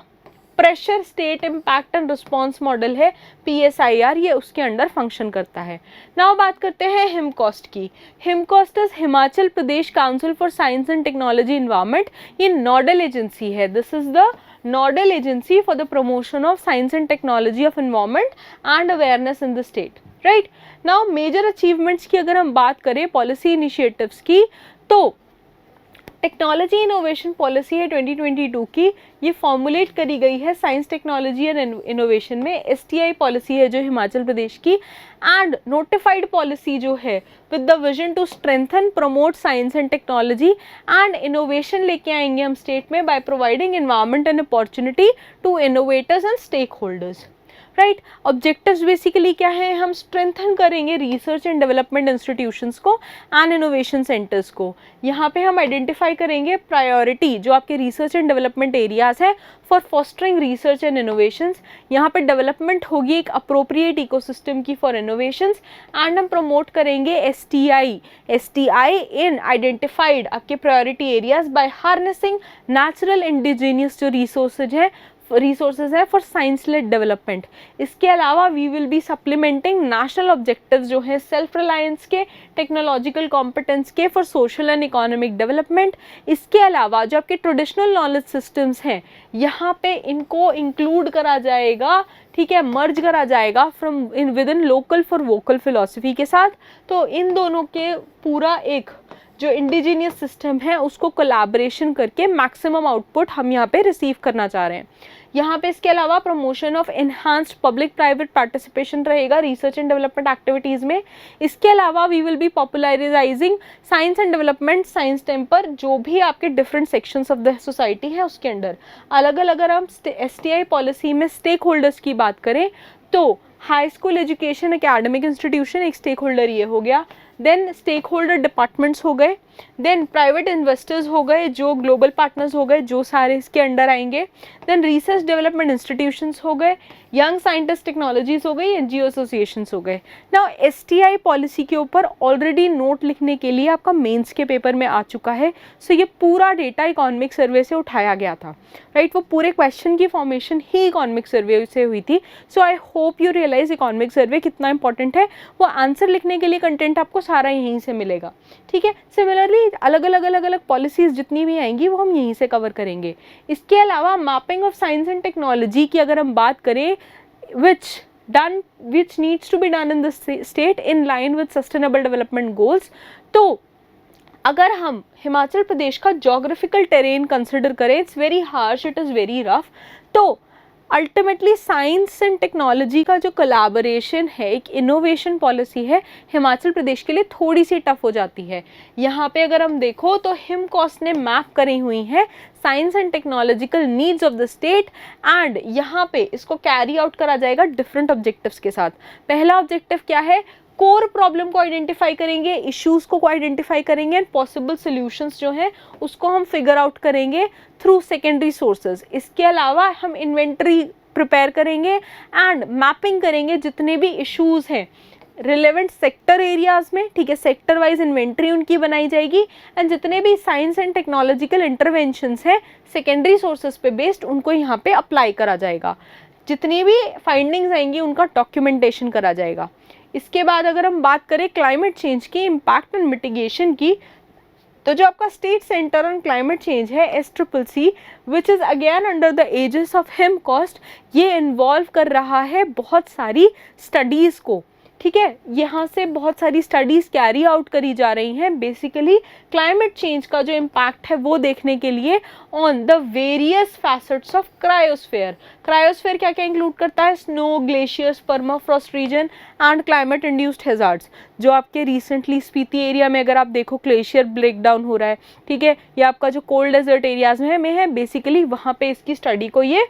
pressure state impact and response model है PSIR, ये उसके अंडर फंक्शन करता है। नाउ बात करते हैं हिमकॉस्ट की। HIMCOSTE is Himachal Pradesh council for science and technology environment. ये नोडल एजेंसी है, this is the nodal agency for the promotion of science and technology of environment and awareness in the state. Right now major achievements की अगर हम बात करें policy initiatives की, तो technology innovation policy है 2022 की, ये फॉर्मुलेट करी गई है साइंस टेक्नोलॉजी एंड इनोवेशन में। STI पॉलिसी है जो हिमाचल प्रदेश की, एंड नोटिफाइड पॉलिसी जो है with the vision to strengthen promote science and technology and innovation लेके आएंगे हम स्टेट में by providing environment and opportunity to innovators and stakeholders. Right, objectives basically क्या है? हम स्ट्रेंथन करेंगे रिसर्च एंड डेवलपमेंट इंस्टीट्यूशंस को एंड इनोवेशन सेंटर्स को। यहाँ पे हम आइडेंटिफाई करेंगे प्रायोरिटी जो आपके रिसर्च एंड डेवलपमेंट एरियाज है for fostering research and innovations. यहाँ पे डेवलपमेंट होगी एक अप्रोप्रिएट इकोसिस्टम की फॉर इनोवेशंस, एंड हम प्रमोट करेंगे STI इन आइडेंटिफाइड आपके priority areas by harnessing natural indigenous जो रिसोर्सेज है फॉर साइंस लेड डेवलपमेंट। इसके अलावा we will be supplementing national objectives जो है सेल्फ रिलायंस के, टेक्नोलॉजिकल कॉम्पिटेंस के for social and economic development. इसके अलावा जो आपके ट्रेडिशनल नॉलेज सिस्टम्स हैं यहाँ पे इनको इंक्लूड करा जाएगा, ठीक है, मर्ज करा जाएगा from with in local for vocal philosophy के साथ। तो इन दोनों के पूरा एक जो इंडिजीनियस सिस्टम है उसको कोलैबोरेशन करके मैक्सिमम आउटपुट हम यहाँ पे रिसीव करना चाह रहे हैं। यहाँ पे इसके अलावा promotion of enhanced public private participation रहेगा रिसर्च एंड डेवलपमेंट एक्टिविटीज़ में। इसके अलावा we will be popularising science and development, science temper, जो भी आपके different sections of the society है उसके अंडर अलग अलग। अगर हम STI पॉलिसी में स्टेक होल्डर्स की बात करें तो high school education academic institution एक स्टेक होल्डर ये हो गया, देन स्टेक होल्डर डिपार्टमेंट्स हो गए, देन प्राइवेट इन्वेस्टर्स हो गए जो ग्लोबल पार्टनर्स हो गए जो सारे इसके अंडर आएंगे, देन रिसर्च डेवलपमेंट इंस्टीट्यूशंस हो गए, यंग साइंटिस्ट टेक्नोलॉजीज हो गई, NGO एसोसिएशंस हो गए। नाउ STI पॉलिसी के ऊपर ऑलरेडी नोट लिखने के लिए आपका मेंस के पेपर में आ चुका है। सो ये पूरा डेटा इकोनॉमिक सर्वे से उठाया गया था। राइट, वो पूरे क्वेश्चन की फॉर्मेशन ही इकोनॉमिक सर्वे से हुई थी। So I hope you realise economic survey कितना इंपॉर्टेंट है। वो आंसर लिखने के लिए कंटेंट आपको सारा यहीं से मिलेगा। ठीक है, सिमिलरली अलग अलग पॉलिसीज जितनी भी आएंगी वो हम यहीं से कवर करेंगे। इसके अलावा mapping of science and technology की अगर हम बात करें which needs to be done in the state in line with sustainable development goals, तो अगर हम हिमाचल प्रदेश का जोग्राफिकल टेरेन कंसिडर करें, it's very harsh, it is very rough, तो अल्टीमेटली साइंस एंड टेक्नोलॉजी का जो कोलैबोरेशन है, एक इनोवेशन पॉलिसी है, हिमाचल प्रदेश के लिए थोड़ी सी टफ हो जाती है। यहाँ पे अगर हम देखो तो हिमकॉस्ट ने मैप करी हुई है science and technological needs of the state, and यहाँ पे इसको कैरी आउट करा जाएगा डिफरेंट ऑब्जेक्टिव्स के साथ। पहला ऑब्जेक्टिव क्या है? कोर प्रॉब्लम को आइडेंटिफाई करेंगे, इश्यूज को आइडेंटिफाई करेंगे, एंड पॉसिबल सॉल्यूशंस जो हैं उसको हम फिगर आउट करेंगे थ्रू सेकेंडरी सोर्सेज। इसके अलावा हम इन्वेंटरी प्रिपेयर करेंगे एंड मैपिंग करेंगे जितने भी इश्यूज हैं रिलेवेंट सेक्टर एरियाज में। ठीक है, सेक्टर वाइज इन्वेंट्री उनकी बनाई जाएगी, एंड जितने भी साइंस एंड टेक्नोलॉजिकल इंटरवेंशंस हैं सेकेंडरी सोर्सेज पे बेस्ड उनको यहाँ पे अप्लाई करा जाएगा। जितनी भी फाइंडिंग्स आएंगी उनका डॉक्यूमेंटेशन करा जाएगा। इसके बाद अगर हम बात करें क्लाइमेट चेंज की इम्पैक्ट एंड मिटिगेशन की, तो जो आपका state centre on climate change है SCCC, which is again under the aegis of HIMCOSTE, ये इन्वॉल्व कर रहा है बहुत सारी स्टडीज़ को। ठीक है, यहाँ से बहुत सारी स्टडीज़ कैरी आउट करी जा रही हैं बेसिकली क्लाइमेट चेंज का जो इम्पैक्ट है वो देखने के लिए on the various facets of cryosphere. Cryosphere क्या क्या इंक्लूड करता है? Snow, glaciers, permafrost region and climate induced hazards. जो आपके रिसेंटली स्पीति एरिया में अगर आप देखो ग्लेशियर ब्रेक डाउन हो रहा है, ठीक है, या आपका जो कोल्ड डेजर्ट एरियाज में है बेसिकली वहाँ पे इसकी स्टडी को ये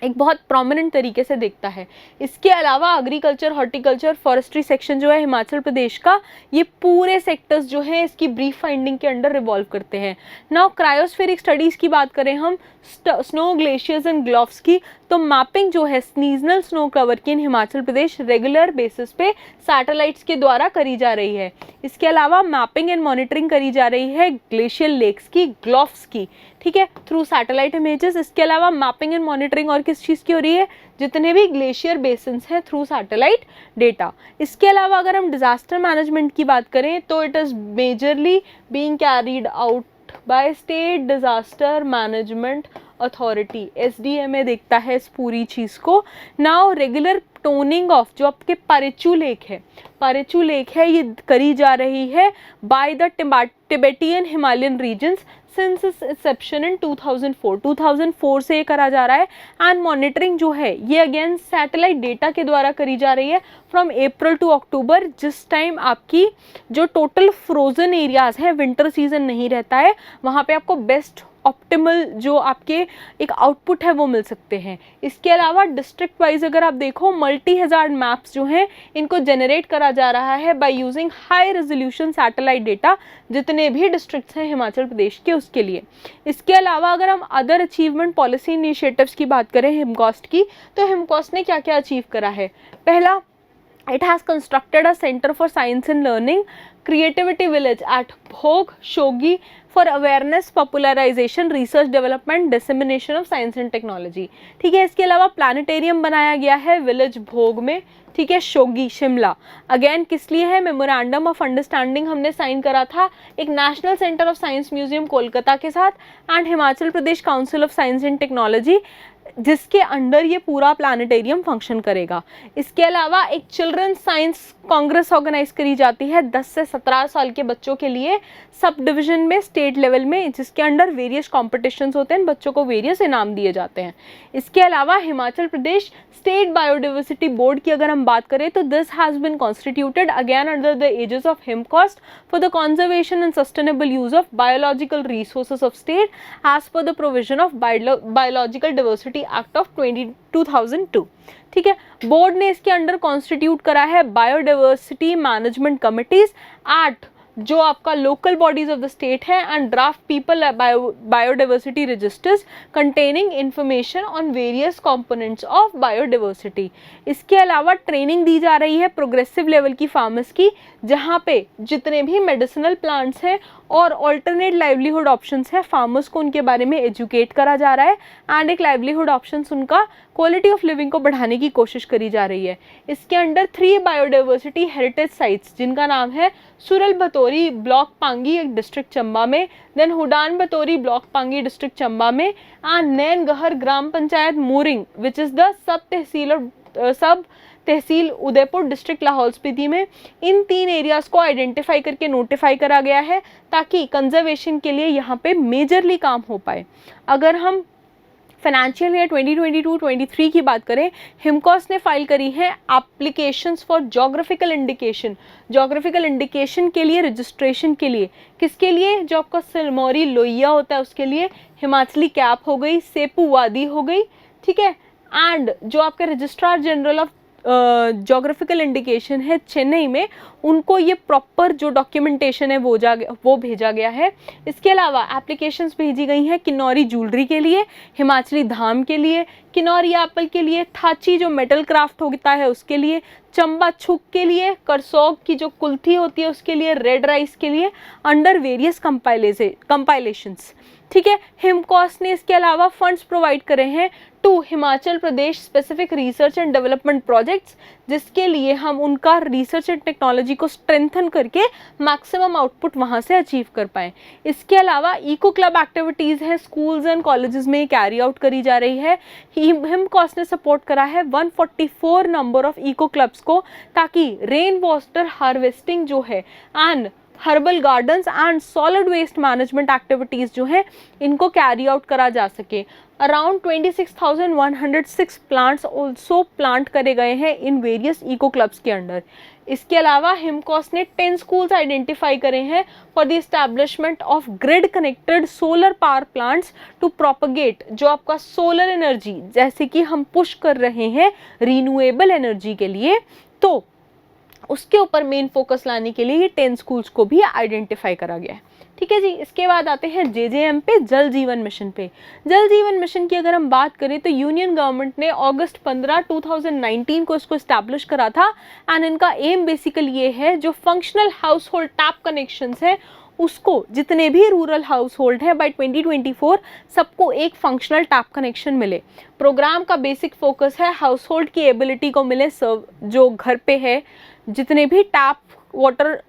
एक बहुत प्रोमिनेंट तरीके से देखता है। इसके अलावा एग्रीकल्चर, हॉर्टिकल्चर, फॉरेस्ट्री सेक्शन जो है हिमाचल प्रदेश का, ये पूरे सेक्टर्स जो हैं इसकी ब्रीफ फाइंडिंग के अंडर रिवॉल्व करते हैं। नाउ क्रायोस्फेरिक स्टडीज़ की बात करें हम स्नो, ग्लेशियर्स एंड ग्लोव्स की, तो मैपिंग जो है सीजनल स्नो कवर की इन हिमाचल प्रदेश रेगुलर बेसिस पे सैटेलाइट्स के द्वारा करी जा रही है। इसके अलावा मैपिंग एंड मॉनिटरिंग करी जा रही है ग्लेशियल लेक्स की, ग्लोव्स की, ठीक है, थ्रू सैटेलाइट इमेजेस। इसके अलावा मैपिंग एंड मॉनिटरिंग और किस चीज़ की हो रही है? जितने भी ग्लेशियर बेसिन्स हैं थ्रू सैटेलाइट डेटा। इसके अलावा अगर हम डिजास्टर मैनेजमेंट की बात करें तो it is majorly being carried out by state disaster management authority, SDMA देखता है इस पूरी चीज़ को। नाउ रेगुलर टोनिंग ऑफ जो आपके पारेचू लेक है ये करी जा रही है by the Tibetan Himalayan regions since its inception in 2004 से ये करा जा रहा है। एंड मॉनिटरिंग जो है ये अगेन सैटेलाइट डेटा के द्वारा करी जा रही है फ्रॉम अप्रैल टू अक्टूबर, जिस टाइम आपकी जो टोटल फ्रोजन एरियाज है, विंटर सीजन नहीं रहता है, वहाँ पे आपको बेस्ट ऑप्टिमल जो आपके एक आउटपुट है वो मिल सकते हैं। इसके अलावा डिस्ट्रिक्ट वाइज अगर आप देखो मल्टी हैजार्ड मैप्स जो हैं इनको जनरेट करा जा रहा है by using high resolution satellite data, जितने भी डिस्ट्रिक्ट्स हैं हिमाचल प्रदेश के उसके लिए। इसके अलावा अगर हम अदर अचीवमेंट पॉलिसी इनिशिएटिव्स की बात करें हिमकॉस्ट की, तो हिमकॉस्ट ने क्या क्या अचीव करा है? पहला, it has constructed a center for science and learning, creativity village at Bhog, Shogi for awareness, popularization, research development, dissemination of science and technology। ठीक है, इसके अलावा प्लानिटेरियम बनाया गया है विलेज भोग में, ठीक है, शोगी शिमला। अगेन किस लिए है? मेमोरेंडम ऑफ अंडरस्टैंडिंग हमने साइन करा था एक national centre of science museum Kolkata के साथ and Himachal Pradesh council of science and technology, जिसके अंडर ये पूरा प्लानिटेरियम फंक्शन करेगा। इसके अलावा एक चिल्ड्रन साइंस कांग्रेस ऑर्गेनाइज करी जाती है 10 से 17 साल के बच्चों के लिए सब डिवीजन में, स्टेट लेवल में, जिसके अंडर वेरियस कॉम्पिटिशन्स होते हैं, बच्चों को वेरियस इनाम दिए जाते हैं। इसके अलावा Himachal Pradesh state biodiversity board की अगर हम बात करें तो this has been constituted again under the aegis of HIMCOSTE for the conservation and sustainable use of biological resources of state as per the provision of biological diversity act of 2002। ठीक है, board ने इसके अंडर कॉन्स्टिट्यूट करा है biodiversity management committees at जो आपका local bodies of the state है and draft people biodiversity registers containing information on various components of biodiversity. इसके अलावा ट्रेनिंग दी जा रही है प्रोग्रेसिव लेवल की फार्मर्स की, जहाँ पे जितने भी मेडिसिनल प्लांट्स हैं और ऑल्टरनेट लाइवलीहुड ऑप्शंस है, फार्मर्स को उनके बारे में एजुकेट करा जा रहा है एंड एक लाइवलीहुड ऑप्शंस उनका क्वालिटी ऑफ लिविंग को बढ़ाने की कोशिश करी जा रही है। इसके अंडर 3 बायोडाइवर्सिटी हेरिटेज साइट्स जिनका नाम है सुरल भतौरी ब्लॉक पांगी एक डिस्ट्रिक्ट चंबा में, then Hudan Bhatori block Pangi district Chamba में एंड नैन गहर ग्राम panchayat Moring which is the sub tehsil Udaipur district Lahaul Spiti में। इन 3 एरियाज को आइडेंटिफाई करके नोटिफाई करा गया है ताकि कंजर्वेशन के लिए यहाँ पे मेजरली काम हो पाए। अगर हम फाइनेंशियल ईयर 2022-23 की बात करें, हिमकॉस्ट ने फाइल करी है एप्लीकेशंस फॉर जोग्राफिकल इंडिकेशन के लिए, रजिस्ट्रेशन के लिए। किसके लिए? जो आपका सिलमौरी लोहिया होता है उसके लिए, हिमाचली कैप हो गई, सेपू वादी हो गई, ठीक है, एंड जो आपके registrar general of geographical indication है चेन्नई में, उनको ये प्रॉपर जो डॉक्यूमेंटेशन है वो भेजा गया है। इसके अलावा एप्लीकेशंस भेजी गई हैं किन्नौरी ज्वेलरी के लिए, हिमाचली धाम के लिए, किन्नौरी एप्पल के लिए, थाची जो मेटल क्राफ्ट होता है उसके लिए, चंबा छुक के लिए, करसोग की जो कुल्थी होती है उसके लिए, रेड राइस के लिए, अंडर वेरियस कंपाइलेशंस। ठीक है। हिमकॉस ने इसके अलावा फंड्स प्रोवाइड करे हैं to Himachal Pradesh specific research and development projects, जिसके लिए हम उनका रिसर्च एंड टेक्नोलॉजी को स्ट्रेंथन करके मैक्सिमम आउटपुट वहाँ से अचीव कर पाएँ। इसके अलावा इको क्लब एक्टिविटीज़ हैं स्कूल्स एंड कॉलेजेस में कैरी आउट करी जा रही है। हिमकॉस ने सपोर्ट करा है 144 नंबर ऑफ इको क्लब्स को, ताकि रेन वाटर हार्वेस्टिंग जो है and herbal gardens and solid waste management activities जो हैं इनको कैरी आउट करा जा सके। अराउंड 26,106 प्लांट्स ऑल्सो प्लांट करे गए हैं इन वेरियस इको क्लब्स के अंडर। इसके अलावा हिमकॉस ने 10 स्कूल्स आइडेंटिफाई करे हैं for the establishment of grid connected solar power plants to propagate जो आपका सोलर एनर्जी, जैसे कि हम पुश कर रहे हैं रिन्यूएबल एनर्जी के लिए, तो उसके ऊपर मेन फोकस लाने के लिए ये 10 स्कूल्स को भी आइडेंटिफाई करा गया है। ठीक है जी। इसके बाद आते हैं JJM पे, जल जीवन मिशन पे। जल जीवन मिशन की अगर हम बात करें तो यूनियन गवर्नमेंट ने अगस्त 15, 2019 को इसको इस्टेब्लिश करा था एंड इनका एम बेसिकली ये है जो functional house hold tap connections है उसको, जितने भी रूरल हाउस होल्ड है बाय 2024 सबको एक फंक्शनल टैप कनेक्शन मिले। प्रोग्राम का बेसिक फोकस है हाउस होल्ड की एबिलिटी को मिले, जो घर पे है जितने भी टैप वाटर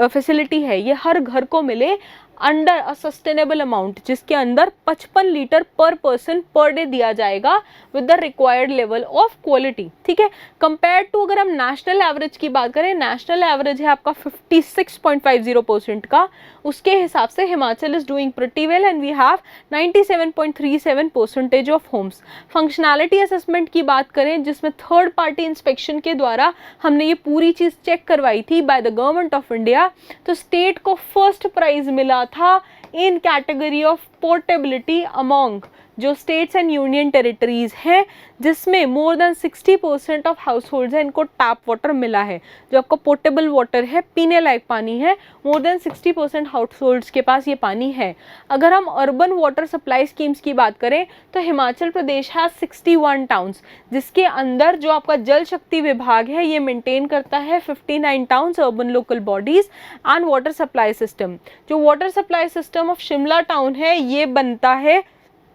फैसिलिटी है ये हर घर को मिले अंडर अ सस्टेनेबल अमाउंट, जिसके अंदर 55 लीटर पर पर्सन पर डे दिया जाएगा with the required level of quality. ठीक है। कंपेयर टू अगर हम नेशनल एवरेज की बात करें, नेशनल एवरेज है आपका 56.50% का, उसके हिसाब से Himachal is doing pretty well and we have 97.37% of homes. Functionality assessment की बात करें जिसमें थर्ड पार्टी इंस्पेक्शन के द्वारा हमने ये पूरी चीज़ चेक करवाई थी by the government of India, तो स्टेट को फर्स्ट प्राइज मिला था इन कैटेगरी ऑफ पोर्टेबिलिटी अमोंग जो स्टेट्स एंड यूनियन टेरिटरीज हैं, जिसमें more than 60% of house holds हैं इनको टैप वाटर मिला है। जो आपका पोर्टेबल वाटर है, पीने लायक पानी है, मोर देन 60% हाउस होल्ड्स के पास ये पानी है। अगर हम अर्बन वाटर सप्लाई स्कीम्स की बात करें तो हिमाचल प्रदेश है 61 टाउन्स, जिसके अंदर जो आपका जल शक्ति विभाग है ये मेंटेन करता है 59 towns urban local bodies and water supply system. जो water supply system of Shimla town है ये बनता है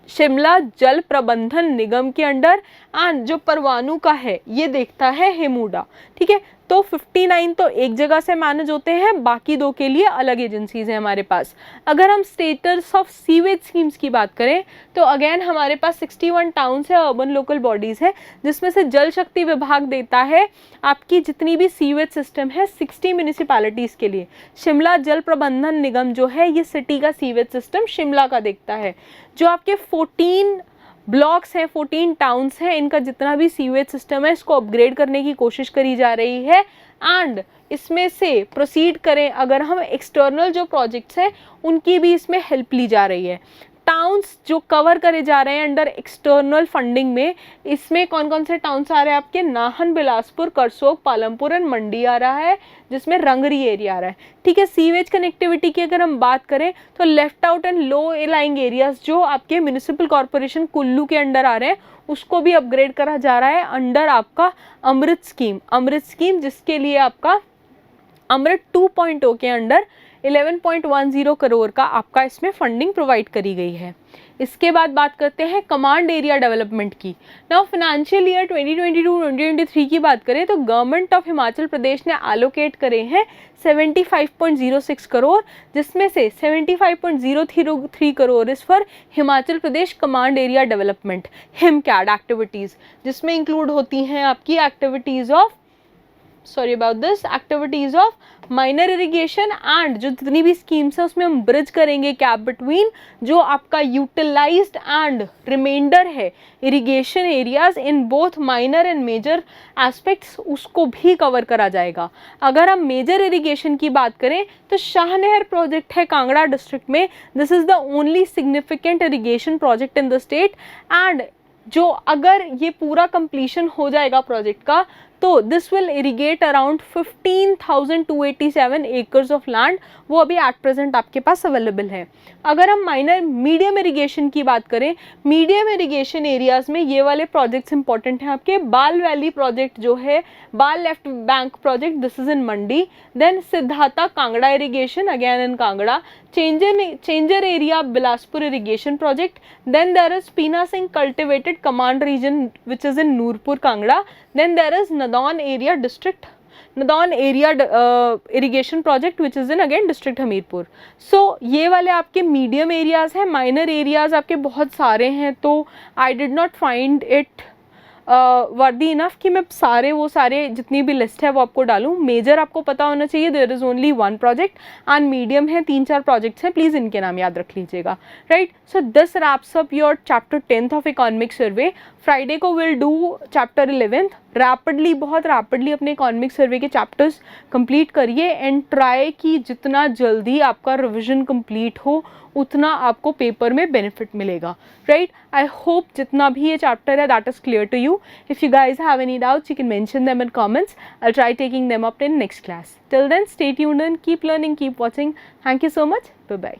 शिमला जल प्रबंधन निगम के अंडर एंड जो परवाणु का है ये देखता है हिमुडा। ठीक है। तो 59 तो एक जगह से मैनेज होते हैं, बाकी 2 के लिए अलग एजेंसीज हैं हमारे पास। अगर हम स्टेटस ऑफ सीवेज स्कीम्स की बात करें तो अगेन हमारे पास 61 टाउन्स है, अर्बन लोकल बॉडीज़ है, जिसमें से जल शक्ति विभाग देता है आपकी जितनी भी सीवेज सिस्टम है 60 म्यूनिसिपैलिटीज़ के लिए। शिमला जल प्रबंधन निगम जो है ये सिटी का सीवेज सिस्टम शिमला का देखता है। जो आपके 14 ब्लॉक्स हैं, 14 टाउन्स हैं, इनका जितना भी सीवेज सिस्टम है इसको अपग्रेड करने की कोशिश करी जा रही है एंड इसमें से प्रोसीड करें अगर हम एक्सटर्नल जो प्रोजेक्ट्स हैं उनकी भी इसमें हेल्प ली जा रही है। टाउन्स जो कवर करे जा रहे हैं अंडर एक्सटर्नल फंडिंग में, इसमें कौन कौन से टाउन्स आ रहे हैं आपके, नाहन, बिलासपुर, करसोग, पालमपुर एंड मंडी आ रहा है, जिसमें रंगरी एरिया आ रहा है। ठीक है। सीवेज कनेक्टिविटी की अगर हम बात करें तो left out and low lying areas जो आपके म्यूनिसिपल कॉर्पोरेशन कुल्लू के अंडर आ रहे हैं उसको भी अपग्रेड करा जा रहा है अंडर आपका अमृत स्कीम, जिसके लिए आपका अमृत 2.0 के अंडर 11.10 करोड़ का आपका इसमें फंडिंग प्रोवाइड करी गई है। इसके बाद बात करते हैं कमांड एरिया डेवलपमेंट की। नाउ फाइनेंशियल ईयर 2022-2023 की बात करें तो गवर्नमेंट ऑफ हिमाचल प्रदेश ने एलोकेट करे हैं 75.06 करोड़, जिसमें से 75.033 करोड़ इस for Himachal Pradesh command area development HIMCAD activities, जिसमें इंक्लूड होती हैं आपकी activities of minor irrigation and जो जितनी भी स्कीम्स हैं उसमें हम ब्रिज करेंगे गैप बिटवीन जो आपका यूटिलाइज्ड एंड रिमाइंडर है irrigation areas in both minor and major aspects, उसको भी कवर करा जाएगा। अगर हम मेजर इरिगेशन की बात करें तो शाहनहर प्रोजेक्ट है कांगड़ा डिस्ट्रिक्ट में, this is the only significant irrigation project in the state and जो अगर ये पूरा कंप्लीशन हो जाएगा प्रोजेक्ट का तो this will irrigate around 15,287 acres of land, वो अभी एट प्रेजेंट आपके पास अवेलेबल है। अगर हम माइनर मीडियम इरिगेशन की बात करें, मीडियम इरिगेशन एरियाज में ये वाले प्रोजेक्ट्स इंपॉर्टेंट हैं आपके। बाल वैली प्रोजेक्ट जो है, Bal left bank project, this is in Mandi. Then Siddhartha Kangra irrigation, again in Kangra. Changer area Bilaspur irrigation project. Then there is Pina Singh cultivated command region which is in Nurpur Kangra. Then there is Nadaun area irrigation project which is in again district Hamirpur. So ये वाले आपके medium areas हैं। Minor areas आपके बहुत सारे हैं, तो I did not find it worthy enough कि मैं सारे जितनी भी लिस्ट है वो आपको डालूं। मेजर आपको पता होना चाहिए, there is only 1 project, and medium है 3-4 प्रोजेक्ट्स हैं, प्लीज़ इनके नाम याद रख लीजिएगा, right. So this wraps up your chapter 10th of economic survey. Friday को will do chapter 11th। Rapidly, बहुत रैपिडली अपने इकोनॉमिक सर्वे के चैप्टर्स कंप्लीट करिए एंड ट्राई कि जितना जल्दी आपका रिविजन कंप्लीट हो उतना आपको पेपर में बेनिफिट मिलेगा, राइट। आई होप जितना भी ये चैप्टर है that is clear to you. If you guys have any doubts you can mention them in comments. I'll try taking them up in next class. Till then, stay tuned and keep learning, keep watching. Thank you so much. Bye bye.